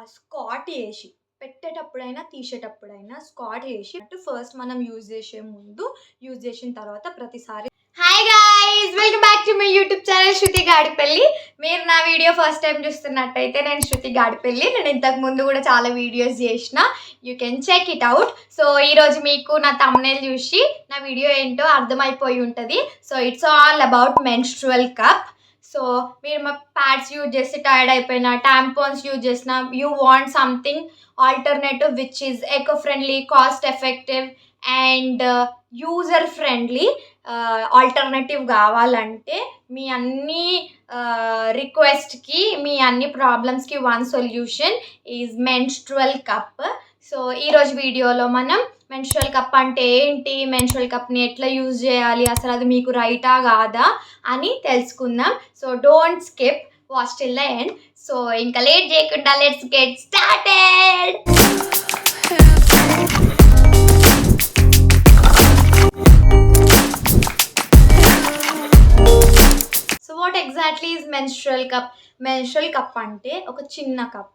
Scott ఏసి పెట్టేటప్పుడైనా, తీసేటప్పుడైనా స్కాట్ ఏసి ఫస్ట్ మనం యూజ్ చేసే ముందు, యూజ్ చేసిన తర్వాత ప్రతిసారి hi guys, welcome back to my YouTube channel Shruti Gadipalli. మీరు నా వీడియో ఫస్ట్ టైం చూస్తున్నట్టయితే నేను శృతి గాడిపల్లి. నేను ఇంతకు ముందు కూడా చాలా వీడియోస్ చేసిన, you can check it out. So ఈరోజు మీకు నా థంబ్నెయిల్ చూసి నా వీడియో ఏంటో అర్థమైపోయి ఉంటుంది. So it's all about menstrual cup. So మీరు మా ప్యాడ్స్ యూజ్ చేసి టైర్డ్ అయిపోయినా, టాంపాన్స్ యూజ్ చేసిన, you want something alternative which is eco friendly, cost effective and user friendly alternative కావాలంటే మీ అన్ని రిక్వెస్ట్కి, మీ అన్ని ప్రాబ్లమ్స్కి one solution is menstrual cup. So ఈరోజు వీడియోలో మనం మెన్స్ట్రువల్ కప్ అంటే ఏంటి, మెన్స్ట్రువల్ కప్ని ఎట్లా యూజ్ చేయాలి, అసలు అది మీకు రైటా కాదా అని తెలుసుకుందాం. So don't skip, watch till the end. So ఇంకా లేట్ చేయకుండా let's get started. So what exactly is menstrual cup? Menstrual cup అంటే ఒక చిన్న కప్,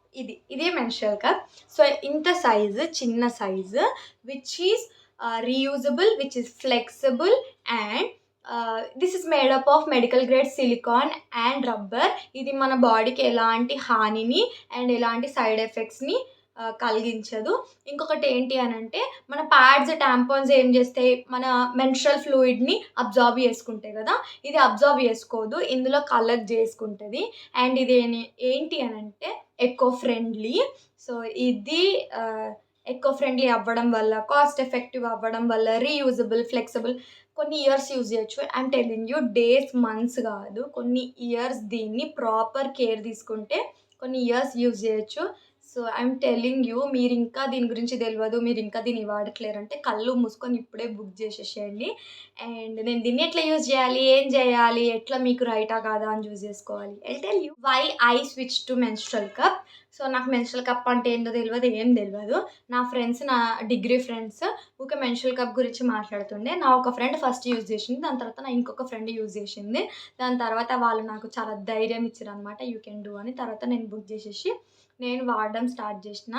ఇదే మెన్స్ట్రువల్ కప్. సో ఇంత సైజు, చిన్న size, which is reusable, which is flexible and this is made up of medical grade silicon and rubber. ఇది మన బాడీకి ఎలాంటి హానిని అండ్ ఎలాంటి సైడ్ ఎఫెక్ట్స్ని కలిగించదు. ఇంకొకటి ఏంటి అని అంటే, మన ప్యాడ్స్, టాంపాన్స్ ఏం చేస్తాయి, మన మెన్స్ట్రువల్ ఫ్లూయిడ్ని అబ్జార్బ్ చేసుకుంటాయి కదా, ఇది అబ్జార్బ్ చేసుకోదు, ఇందులో కలెక్ట్ చేసుకుంటుంది. అండ్ ఇది ఏంటి అని అంటే ఎకో ఫ్రెండ్లీ. సో ఇది ఎకో ఫ్రెండ్లీ అవ్వడం వల్ల, కాస్ట్ ఎఫెక్టివ్ అవ్వడం వల్ల, రీయూజబుల్, ఫ్లెక్సిబుల్, కొన్ని ఇయర్స్ యూజ్ చేయొచ్చు. I'm telling you, days, months కాదు, కొన్ని ఇయర్స్ దీన్ని ప్రాపర్ కేర్ తీసుకుంటే కొన్ని ఇయర్స్ యూజ్ చేయొచ్చు. సో ఐఎమ్ టెలింగ్ యూ, మీరు ఇంకా దీని గురించి తెలియదు, మీరు ఇంకా దీన్ని వాడట్లేరంటే కళ్ళు మూసుకొని ఇప్పుడే బుక్ చేసేసేయండి. అండ్ నేను దీన్ని ఎట్లా యూజ్ చేయాలి, ఏం చేయాలి, ఎట్లా మీకు రైటా కాదా అని చూస్ చేసుకోవాలి. I tell you why I switch to menstrual cup. So నాకు మెన్స్ట్రువల్ కప్ అంటే ఏంటో తెలియదు, ఏం తెలియదు. నా ఫ్రెండ్స్, నా డిగ్రీ ఫ్రెండ్స్ ఊకే మెన్స్ట్రువల్ కప్ గురించి మాట్లాడుతుండే. నా ఒక ఫ్రెండ్ ఫస్ట్ యూజ్ చేసింది, దాని తర్వాత నా ఇంకొక ఫ్రెండ్ యూజ్ చేసింది. దాని తర్వాత వాళ్ళు నాకు చాలా ధైర్యం ఇచ్చారు అనమాట, యూ కెన్ డూ అని. తర్వాత నేను బుక్ చేసేసి నేను వాడడం స్టార్ట్ చేసిన.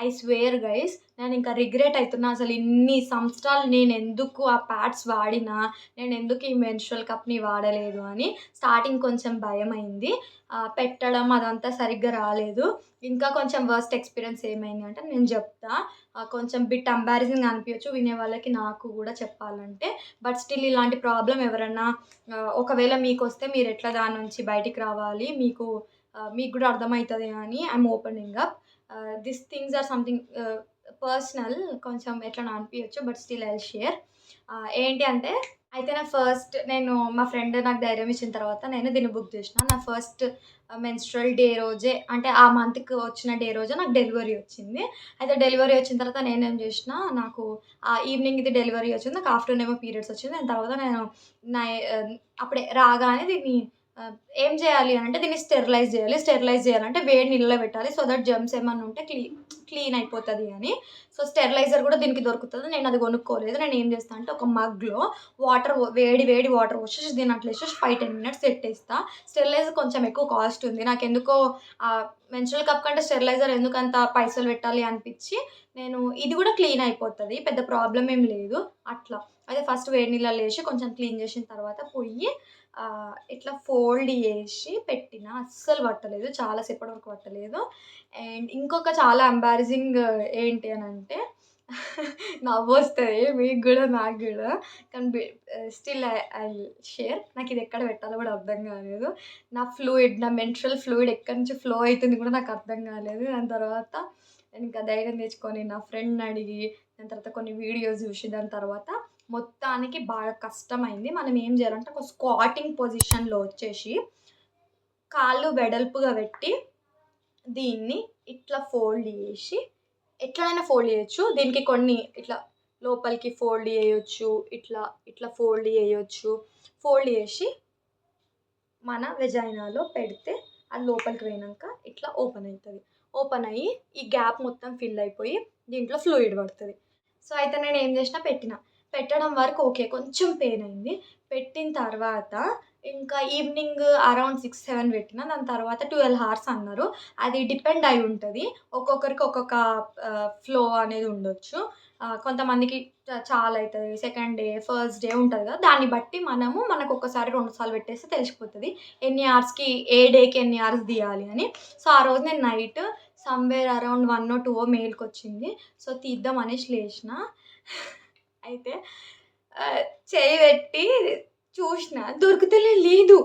ఐ స్వేర్ గైస్, నేను ఇంకా రిగ్రెట్ అవుతున్నా, అసలు ఇన్ని సంవత్సరాలు నేను ఎందుకు ఆ ప్యాడ్స్ వాడినా, నేను ఎందుకు ఈ మెన్స్ట్రువల్ కప్ని వాడలేదు అని. స్టార్టింగ్ కొంచెం భయం అయింది, పెట్టడం అదంతా సరిగ్గా రాలేదు. ఇంకా కొంచెం వర్స్ట్ ఎక్స్పీరియన్స్ ఏమైంది అంటే నేను చెప్తా. కొంచెం బిట్ ఎంబారసింగ్ అనిపించచ్చు వినే వాళ్ళకి, నాకు కూడా చెప్పాలంటే. బట్ స్టిల్ ఇలాంటి ప్రాబ్లం ఎవరన్నా ఒకవేళ మీకు వస్తే మీరు ఎట్లా దాని నుంచి బయటికి రావాలి, మీకు కూడా అర్థమవుతుంది అని I'm opening up. This things or something personal, కొంచెం ఎట్లా అనిపించచ్చు, బట్ స్టిల్ ఐ షేర్. ఏంటి అంటే, అయితే నేను మా ఫ్రెండ్ నాకు ధైర్యం ఇచ్చిన తర్వాత నేను దీన్ని బుక్ చేసిన. నా ఫస్ట్ మెన్స్ట్రువల్ డే రోజే, అంటే ఆ మంత్కి వచ్చిన డే రోజే నాకు డెలివరీ వచ్చింది. అయితే డెలివరీ వచ్చిన తర్వాత నేనేం చేసిన, నాకు ఆ ఈవినింగ్ ఇది డెలివరీ వచ్చింది, నాకు ఆఫ్టర్నూన్ ఏమో పీరియడ్స్ వచ్చింది. దాని తర్వాత నేను అప్పుడే రాగానే దీన్ని ఏం చేయాలి అంటే దీన్ని స్టెరిలైజ్ చేయాలి. స్టెరిలైజ్ చేయాలంటే వేడి నీళ్ళలో పెట్టాలి, సో దట్ జర్మ్స్ ఏమన్నా ఉంటే క్లీన్ అయిపోతుంది అని. సో స్టెరిలైజర్ కూడా దీనికి దొరుకుతుంది. నేను అది కొనుక్కోలేదు. నేను ఏం చేస్తాను అంటే, ఒక మగ్లో వేడి వాటర్ వచ్చేసి దీన్ని అట్లా వేసేసి 5-10 minutes పెట్టేస్తా. స్టెరిలైజర్ కొంచెం ఎక్కువ కాస్ట్ ఉంది, నాకు ఎందుకో మెన్స్ట్రువల్ కప్ కంటే స్టెరిలైజర్ ఎందుకంత పైసలు పెట్టాలి అనిపించి, నేను ఇది కూడా క్లీన్ అయిపోతుంది, పెద్ద ప్రాబ్లం ఏం లేదు అట్లా. అయితే ఫస్ట్ వేడి నీళ్ళలో వేసి కొంచెం క్లీన్ చేసిన తర్వాత పొయ్యి ఇట్లా ఫోల్డ్ చేసి పెట్టిన. అస్సలు పట్టలేదు, చాలాసేపటి వరకు పట్టలేదు. అండ్ ఇంకొక చాలా ఎంబారసింగ్ ఏంటి అని అంటే, నవ్వు వస్తుంది మీకు కూడా, నాకు కూడా, కానీ స్టిల్ ఐ షేర్. నాకు ఇది ఎక్కడ పెట్టాలో కూడా అర్థం కాలేదు. నా మెన్స్ట్రువల్ ఫ్లూయిడ్ ఎక్కడి నుంచి ఫ్లో అవుతుంది కూడా నాకు అర్థం కాలేదు. దాని తర్వాత నేను ఇంకా ధైర్యం తెచ్చుకొని నా ఫ్రెండ్ని అడిగి, దాని తర్వాత కొన్ని వీడియోస్ చూసి, దాని తర్వాత మొత్తానికి బాగా కష్టమైంది. మనం ఏం చేయాలంటే, ఒక స్క్వాటింగ్ పొజిషన్లో వచ్చేసి కాళ్ళు వెడల్పుగా పెట్టి దీన్ని ఇట్లా ఫోల్డ్ చేసి, ఎట్లనైనా ఫోల్డ్ చేయొచ్చు. దీనికి కొన్ని ఇట్లా లోపలికి ఫోల్డ్ చేయొచ్చు, ఇట్లా ఫోల్డ్ చేయొచ్చు. ఫోల్డ్ చేసి మన వెజైనాలో పెడితే అది లోపలికి పోయినాక ఇట్లా ఓపెన్ అవుతుంది. ఓపెన్ అయ్యి ఈ గ్యాప్ మొత్తం ఫిల్ అయిపోయి దీంట్లో ఫ్లూయిడ్ పడుతుంది. సో అయితే నేను ఏం చేసిన, పెట్టడం వరకు ఓకే, కొంచెం పెయిన్ అయింది. పెట్టిన తర్వాత ఇంకా ఈవినింగ్ అరౌండ్ 6-7 పెట్టిన. దాని తర్వాత 12 హార్స్ అన్నారు. అది డిపెండ్ అయి ఉంటది. ఒక్కొక్కరికి ఒక్కొక్క ఫ్లో అనేది ఉండొచ్చు. కొంతమందికి చాలా అయితది. సెకండ్ డే, ఫస్ట్ డే ఉంటది కదా! దాన్ని బట్టి మనకు ఒక్కసారి 2 సార్లు పెట్టేస్తే తెలిసిపోతది. ఎన్ని అవర్స్‌కి ఏ డేకి ఎన్ని అవర్స్ తీయాలి అని. సో, ఆ రోజు నేను నైట్ సమ్‌వేర్ అరౌండ్ 1 2 మేలుకొచ్చింది. సో, తీద్దాం అనేసి లేషిన. అయితే ఆహ్, చెయ్యి పెట్టి చూషిన లేదు.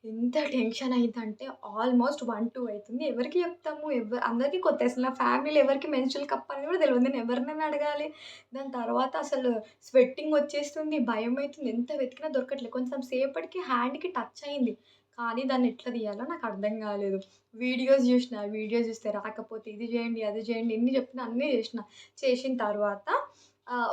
ఎంత టెన్షన్ అయిందంటే ఆల్మోస్ట్ 1, 2 అయితుంది. ఎవరికి చెప్తాము? అందరికి కొత్తే. అసలు నా ఫ్యామిలీలో ఎవరికీ మెన్స్ట్రుయల్ కప్ అనేది కూడా తెలవదు. నేను ఎవరినని అడగాలి? దాని తర్వాత అసలు స్వెట్టింగ్ వచ్చేస్తుంది. భయమైతుంది. ఎంత వెతికినా దొరకట్లేదు. కొంచెం సేపటికి హ్యాండ్‌కి టచ్ అయింది. కానీ దాన్ని ఎట్లా తీయాలో నాకు అర్థం కాలేదు. వీడియోస్ చూసిన. వీడియోస్ చూస్తే రాకపోతే ఇది చేయండి, అది చేయండి ఎన్ని చెప్పినా అన్నీ చేసిన. చేసిన తర్వాత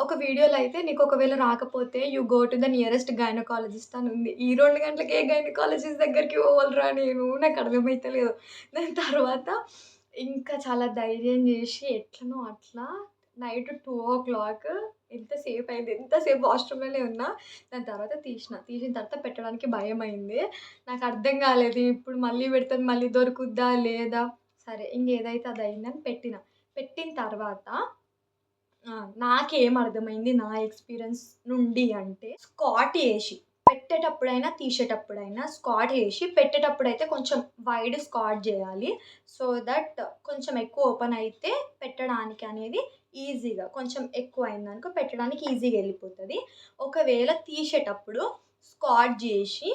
ఒక వీడియోలో అయితే నీకు ఒకవేళ రాకపోతే you go to the nearest gynaecologist అని ఉంది. ఈ 2 గంటలకి ఏ గైనకాలజిస్ట్ దగ్గరికి పోవాలిరా నేను? నాకు అర్థమైతలేదు. దాని తర్వాత ఇంకా చాలా ధైర్యం చేసి ఎట్లనో అట్లా నైట్ 2:00 ఎంతసేపు అయింది. ఎంతసేపు వాష్‌రూమ్‌లోనే ఉన్నా. దాని తర్వాత తీసిన. తీసిన తర్వాత పెట్టడానికి భయమైంది. నాకు అర్థం కాలేదు. ఇప్పుడు మళ్ళీ పెడితే మళ్ళీ దొరుకుద్దా? లేదా? సరే ఇంకేదైతే అది అయిందని పెట్టిన. పెట్టిన తర్వాత నాకేం అర్థమైంది నా ఎక్స్‌పీరియన్స్ నుండి అంటే స్కాట్ ఏసి పెట్టేటప్పుడైనా, తీసేటప్పుడైనా స్కాట్ ఏసి పెట్టేటప్పుడైతే కొంచెం వైడ్ స్కాట్ జేయాలి. సో దట్ కొంచెం ఎక్కువ ఓపెన్ అయితే పెట్టడానికి అనేది ఈజీగా కొంచెం ఎక్కువయిందనుకో పెట్టడానికి ఈజీగా ఎళ్ళిపోతది. ఒకవేళ తీసేటప్పుడు స్కాట్ జేసి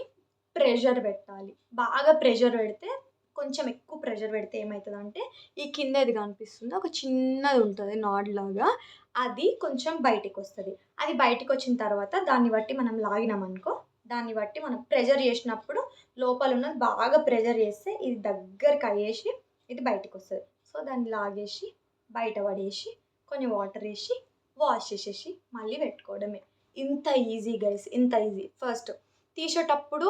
ప్రెషర్ పెట్టాలి. బాగా ప్రెషర్ పెడితే కొంచెం ఎక్కువ ప్రెషర్ పెడితే ఏమైతదంటే ఈ కింద ఇది కనిపిస్తుందా? ఒక చిన్నది ఉంటది నాడ్‌లాగా అది కొంచెం బయటికొస్తది. అది బయటికొచ్చిన తర్వాత దాన్ని బట్టి మనం లాగినామనుకో, దాన్ని బట్టి మనం ప్రెషర్ చేసినప్పుడు లోపలున్నది బాగా ప్రెషర్ చేస్తే ఇది దగ్గరకయ్యేసి ఇది బయటికొస్తది. సో, దాన్ని లాగేసి బయట పడేసి కొన్ని వాటరేసి వాష్ చేసేసి మళ్ళీ పెట్టుకోవడమే. ఇంత ఈజీ గైస్. ఇంత ఈజీ. ఫస్ట్ తీసేటప్పుడు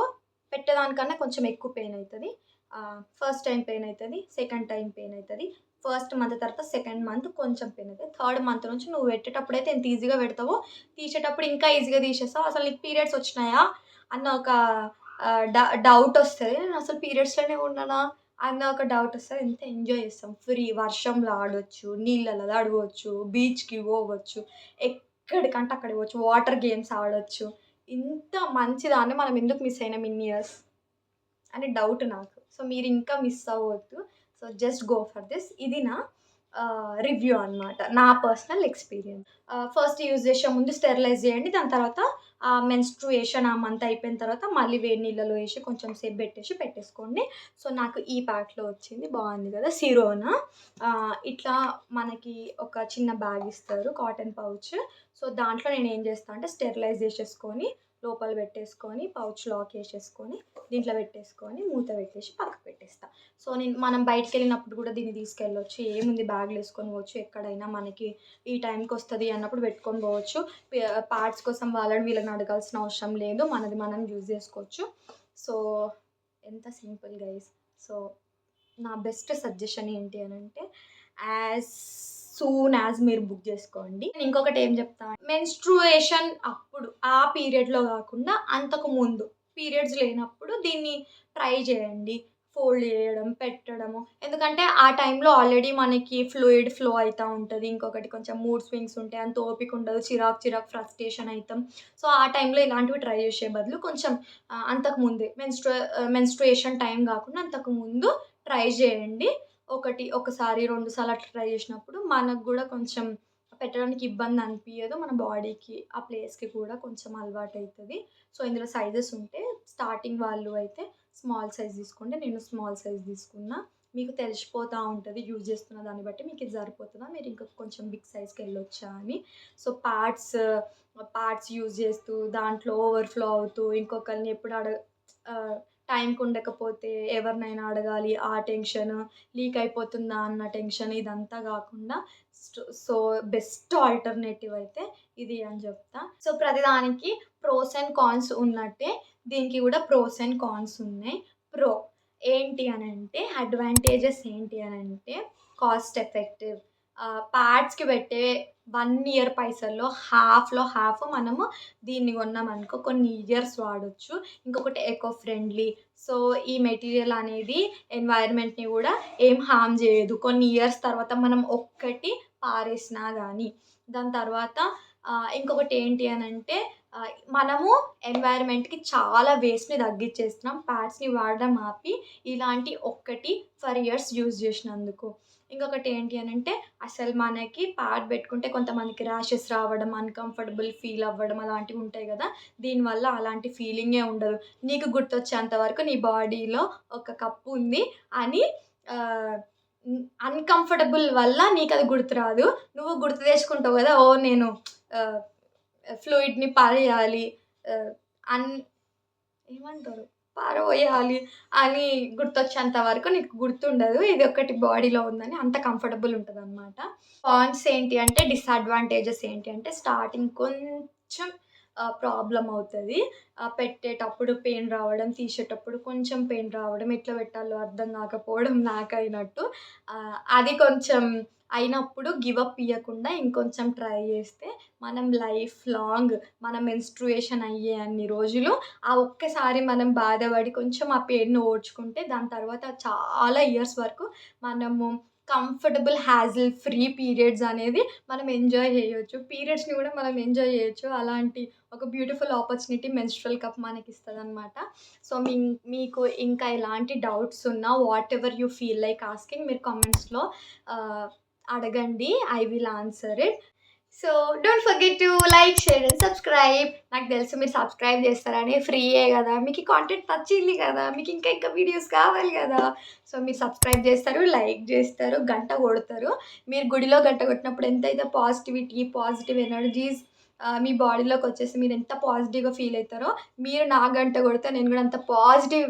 పెట్టేదానికన్నా కొంచెం ఎక్కువ పెయిన్ అయితది. ఫస్ట్ టైమ్ పెయిన్ అయితది. సెకండ్ టైమ్ పెయిన్ అయితది. ఫస్ట్ మంత్ తర్వాత సెకండ్ మంత్ కొంచెం పెయిన్ అయితది. థర్డ్ మంత్ నుంచి నువ్వు పెట్టేటప్పుడైతే ఎంత ఈజీగా పెడతావో, తీసేటప్పుడు ఇంకా ఈజీగా తీసేస్తావు. అసలు నీకు పీరియడ్స్ వచ్చినాయా అన్న ఒక డౌట్ వస్తది. నేను అసలు పీరియడ్స్‌లోనే ఉన్నానా అన్న ఒక డౌట్ వస్తది. ఎంత ఎంజాయ్ చేస్తాం. ఫ్రీ వర్షంలో ఆడొచ్చు, నీళ్ళలో తడవొచ్చు, బీచ్‌కి పోవచ్చు, ఎక్కడికంటే అక్కడికి పోవచ్చు, వాటర్ గేమ్స్ ఆడొచ్చు. ఇంత మంచిదాన్ని మనం ఎందుకు మిస్ అయినాం ఇన్ని ఇయర్స్ అని డౌట్ నాకు. సో, మీరింకా మిస్ అవ్వొద్దు. So, just go for this. ఇది నా రివ్యూ అనమాట. నా పర్సనల్ ఎక్స్‌పీరియన్స్. ఫస్ట్ యూజ్ చేసే ముందు స్టెరిలైజ్ చేయండి. దాని తర్వాత మెన్స్ట్రుయేషన్ ఆ మంత్ అయిపోయిన తర్వాత మళ్ళీ వేడి నీళ్ళలో ఏసి కొంచెం సేపు పెట్టేసుకోండి. సో, నాకు ఈ ప్యాక్‌లో వచ్చింది. బాగుంది కదా! సిరోనా. ఇట్లా మనకి ఒక చిన్న బ్యాగ్ ఇస్తారు. Cotton pouch. సో, దాంట్లో నేనేం చేస్తా అంటే స్టెరిలైజ్ చేసేసుకొని లోపల పెట్టేసుకొని పౌచ్ లాక్ ఏసేసుకొని దీంట్లో పెట్టేసుకొని మూత పెట్టేసి పక్కకు పెట్టేస్తా. సో, మనం బయటికెళ్ళినప్పుడు కూడా దీన్ని తీసుకెళ్ళొచ్చు. ఏముంది బ్యాగ్‌లో ఏసుకొని పోవచ్చు. ఎక్కడైనా మనకి ఈ టైంకొస్తది అన్నప్పుడు పెట్టుకొని పోవచ్చు. పార్ట్స్ కోసం వాళ్ళని వీళ్ళని అడగాల్సిన అవసరం లేదు. మనది మనం యూజ్ చేసుకోవచ్చు. సో, ఎంత సింపుల్ గైస్. సో, నా బెస్ట్ సజెషన్ ఏంటి అనంటే యాజ్ సూన్ యాజ్ మీరు బుక్ చేసుకోండి. నేను ఇంకొకటి ఏం చెప్తా మెన్స్ట్రుయేషన్ అప్పుడు ఆ పీరియడ్‌లో కాకుండా అంతకు ముందు పీరియడ్స్ లేనప్పుడు దీన్ని ట్రై చేయండి. ఫోల్డ్ చేయడం, పెట్టడము. ఎందుకంటే ఆ టైంలో ఆల్రెడీ మనకి ఫ్లూయిడ్ ఫ్లో అయితా ఉంటది. ఇంకొకటి కొంచెం మూడ్ స్వింగ్స్ ఉంటాయి. అంత ఓపిక ఉండదు. చిరాకు ఫ్రస్ట్రేషన్ అయితాం. సో, ఆ టైంలో ఇలాంటివి ట్రై చేసే బదులు కొంచెం అంతకు ముందే మెన్స్ట్రుయేషన్ టైం కాకుండా అంతకు ముందు ట్రై చేయండి. ఒకసారి, 2 సార్లు అట్లా ట్రై చేసినప్పుడు మనకు గూడా కొంచెం పెట్టడానికి ఇబ్బంది అనిపియదు. మన బాడీకి, ఆ ప్లేస్‌కి కూడా కొంచెం అలవాటయితది. సో, ఇందులో సైజెస్ ఉంటే స్టార్టింగ్ వాళ్ళు అయితే స్మాల్ సైజ్ తీసుకోండి. నేను స్మాల్ సైజ్ తీసుకున్నా. మీకు తెలిసిపోతా ఉంటది యూజ్ చేస్తున్న దాన్ని బట్టి మీకు ఇది సరిపోతదా? మీరు ఇంకా కొంచెం బిగ్ సైజ్‌కెళ్ళొచ్చా అని. సో, పార్ట్స్ యూజ్ చేస్తూ దాంట్లో ఓవర్‌ఫ్లో అవుతూ ఇంకొకళ్ళని ఎప్పుడు ఆహ్, టైంకి ఉండకపోతే ఎవరినైనా అడగాలి ఆ టెన్షన్, లీక్ అయిపోతుందా అన్న టెన్షన్ ఇదంతా గాకుండా సో, బెస్ట్ ఆల్టర్‌నేటివ్ అయితే ఇది అని చెప్తా. సో, ప్రతిదానికి ప్రోస్ అండ్ కాన్స్ ఉన్నట్టే దీనికి కూడా ప్రోస్ అండ్ కాన్స్ ఉన్నాయి. ప్రో ఏంటి అనంటే అడ్వాంటేజెస్ ఏంటి అనంటే కాస్ట్ ఎఫెక్టివ్, ప్యాడ్స్‌కి పెట్టే 1 ఇయర్ పైసల్లో హాఫ్‌లో హాఫ్ మనము దీన్ని కొన్నామనుకో కొన్ని ఇయర్స్ వాడొచ్చు. ఇంకొకటి ఎకో ఫ్రెండ్లీ. సో, ఈ మెటీరియల్ అనేది ఎన్వైర్న్‌మెంట్‌ని గూడా ఏం హార్మ్ జేయదు. కొన్ని ఇయర్స్ తర్వాత మనం ఒక్కటి పారేసినా గానీ. దాని తర్వాత ఇంకొకటి ఏంటి అనంటే మనము ఎన్వైర్న్‌మెంట్‌కి చాలా వేస్ట్‌ని తగ్గిచ్చేస్తున్నాం. ప్యాడ్స్‌ని వాడడం ఆపి ఇలాంటి ఒక్కటి ఫర్ ఇయర్స్ యూజ్ జేసినందుకు. ఇంకొకటి ఏంటి అనంటే అసలు మనకి ప్యాడ్ పెట్టుకుంటే కొంతమందికి ర్యాషెస్ రావడం, అన్‌కంఫర్టబుల్ ఫీల్ అవ్వడం అలాంటివి ఉంటాయి గదా! దీనివల్ల అలాంటి ఫీలింగే ఉండదు. నీకు గుర్తొచ్చేంత వరకు నీ బాడీలో ఒక కప్పు ఉంది అని ఆహ్, అన్‌కంఫర్టబుల్ వల్ల నీకది గుర్తురాదు. నువ్వు గుర్తు తెచ్చుకుంటావు గదా! ఓహ్! నేను ఆహ్, ఫ్లూయిడ్‌ని పారేయాలి. ఆహ్, అన్ ఏమంటారు? పారబోయాలి అని గుర్తొచ్చేంత వరకు నీకు గుర్తుండదు. ఇదొక్కటి బాడీలో ఉందని అంత కంఫర్టబుల్ ఉంటదనమాట. కాన్స్ ఏంటి అంటే డిసడ్వాంటేజెస్ ఏంటి అంటే స్టార్టింగ్ కొంచెం ప్రాబ్లమ్ అవుతది. పెట్టేటప్పుడు పెయిన్ రావడం, తీసేటప్పుడు కొంచెం పెయిన్ రావడం, ఎట్లా పెట్టాలో అర్థం కాకపోవడం నాకైనట్టు. అది కొంచెం అయినప్పుడు గివ్ అప్ ఇయ్యకుండా ఇంకొంచెం ట్రై చేస్తే మనం లైఫ్ లాంగ్ మన మెన్స్ట్రుయేషన్ అయ్యే అన్ని రోజులు ఆ ఒక్కసారి మనం బాధపడి కొంచెం ఆ పెయిన్‌ని ఓర్చుకుంటే దాని తర్వాత చాలా ఇయర్స్ వరకు మనము కంఫర్టబుల్ హ్యాజిల్ ఫ్రీ పీరియడ్స్ అనేది మనం ఎంజాయ్ చేయొచ్చు. పీరియడ్స్‌ని కూడా మనం ఎంజాయ్ చేయొచ్చు. అలాంటి ఒక బ్యూటిఫుల్ ఆపర్చునిటీ మెన్స్ట్రుయల్ కప్ మనకిస్తదనమాట. సో, మీకు ఇంకా ఎలాంటి డౌట్స్ ఉన్నా whatever you feel like asking మీరు కామెంట్స్‌లో ఆహ్, అడగండి. I will answer it. So, don't forget to like, share and subscribe. నాకు తెలుసు మీరు సబ్స్క్రైబ్ చేస్తారని. ఫ్రీయే గదా! మీకు ఈ కాంటెంట్ నచ్చింది గదా! మీకు ఇంకా వీడియోస్ కావాలి గదా! సో, మీరు సబ్స్క్రైబ్ చేస్తారు, లైక్ చేస్తారు, గంట కొడతారు. మీరు గుడిలో గంట కొట్టినప్పుడు ఎంతైతే పాజిటివిటీ, పాజిటివ్ ఎనర్జీస్ మీ బాడీలోకొచ్చేసి మీరెంత పాజిటివ్‌గా ఫీల్ అయితారో, మీరు నా గంట కొడితే నేను గూడా అంత పాజిటివ్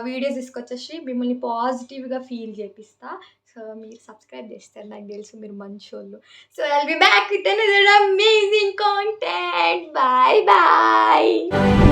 వీడియోస్ తీసుకొచ్చేసి మిమ్మల్ని పాజిటివ్‌గా ఫీల్ చేపిస్తా. సో, మీరు సబ్స్క్రైబ్ చేస్తారు. నాకు తెలుసు మీరు మంచోళ్ళు. So I'll be back with another amazing content. Bye bye.